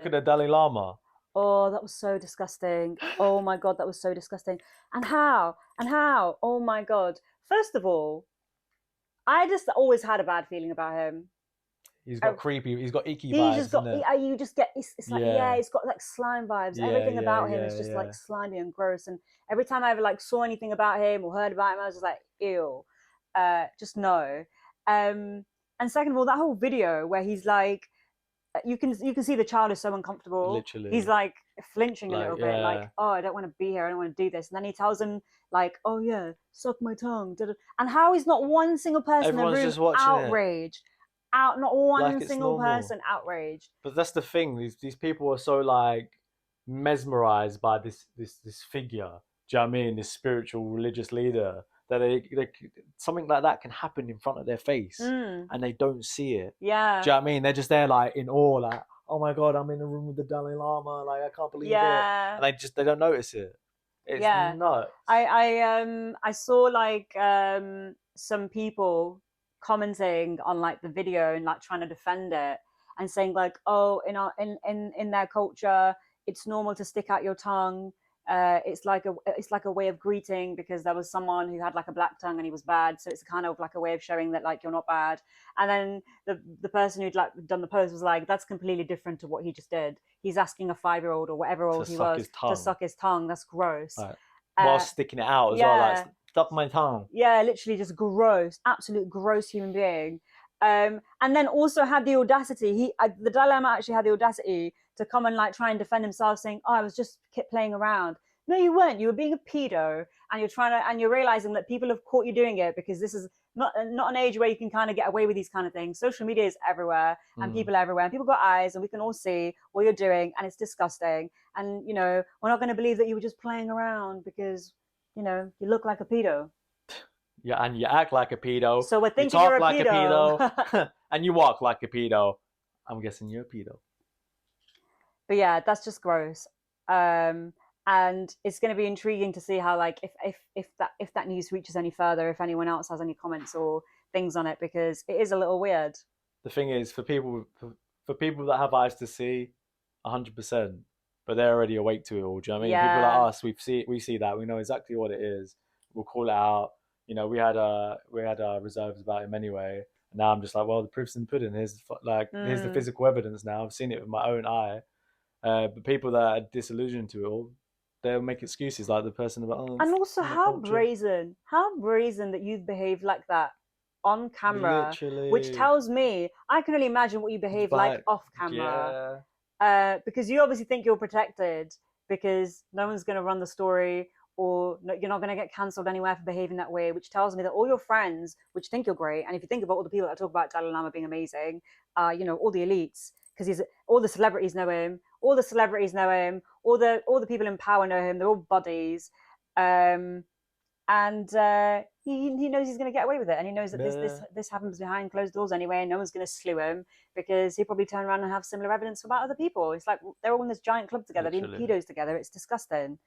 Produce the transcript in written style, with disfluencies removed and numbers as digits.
at the Dalai Lama. Oh, that was so disgusting. Oh my God, that was so disgusting. And how? And how? Oh my God. First of all, I just always had a bad feeling about him. He's I, got creepy. He's got icky He just vibes, isn't got, it? you just get, it's like, yeah, Yeah, it's got like slime vibes. yeah, Everything yeah, about him is yeah, just like yeah. slimy and gross. And every time I ever like saw anything about him or heard about him, I was just like, ew, just no. And second of all, that whole video where he's like, you can see the child is so uncomfortable. He's Literally, like flinching a like, little bit, like, yeah. oh, I don't want to be here, I don't want to do this. And then he tells him, like, oh yeah, suck my tongue. And how is not one single person in the Everyone's room just watching it outraged? Not like one it's single normal. person outraged. But that's the thing. These people are so like mesmerized by this figure. Do you know what I mean? This spiritual religious leader that they something like that can happen in front of their face Mm, and they don't see it. Do yeah, you know what I mean? They're just there like in awe, like, oh my god, I'm in the room with the Dalai Lama, like I can't believe it, yeah, and they don't notice it. It's yeah. nuts. I saw like some people commenting on like the video and like trying to defend it and saying like, oh, in their culture it's normal to stick out your tongue. It's like a way of greeting because there was someone who had like a black tongue and he was bad, so it's kind of like a way of showing that like you're not bad. And then the person who'd like done the post was like, that's completely different to what he just did. He's asking a 5-year-old or whatever To old he suck was his to tongue, suck his tongue. That's gross. like while uh sticking it out as well, like yeah, stuck my tongue. yeah, literally just gross, absolute gross human being. And then also had the audacity. The Dalai Lama actually had the audacity to come and like try and defend himself, saying, "Oh, I was just playing around." No, you weren't. You were being a pedo, and you're realizing that people have caught you doing it because this is not an age where you can kind of get away with these kind of things. Social media is everywhere, and Mm. people are everywhere, and people got eyes, and we can all see what you're doing, and it's disgusting. And we're not going to believe that you were just playing around because you look like a pedo. Yeah, and you act like a pedo, So we're you thinking you're talk a like a pedo. pedo, and you walk like a pedo. I'm guessing you're a pedo. But yeah, that's just gross. Um, and it's going to be intriguing to see how like if that news reaches any further, if anyone else has any comments or things on it, because it is a little weird. The thing is, for people that have eyes to see, 100%, but they're already awake to it all. Do you know what I mean? People like Yeah, us, we see that, we know exactly what it is. We'll call it out. We had reserves about him anyway. And now I'm just like, well, the proof's in the pudding. Here's the mm. physical evidence. Now I've seen it with my own eye. But people that are disillusioned to it all, they'll make excuses like the person about, oh, And it's also in the culture. how brazen that you've behaved like that on camera, which Literally, tells me I can only imagine what you behave like but off camera. yeah, Because you obviously think you're protected because no one's going to run the story, or no, you're not going to get cancelled anywhere for behaving that way, which tells me that all your friends, which think you're great, and if you think about all the people that talk about Dalai Lama being amazing, all the elites, because all the celebrities know him, all the people in power know him, they're all buddies. Um, and he knows he's going to get away with it, and he knows that this this yeah, this happens behind closed doors anyway, and no one's going to slew him because he'll probably turn around and have similar evidence about other people. It's like they're all in this giant club together, being literally. pedos together. It's disgusting.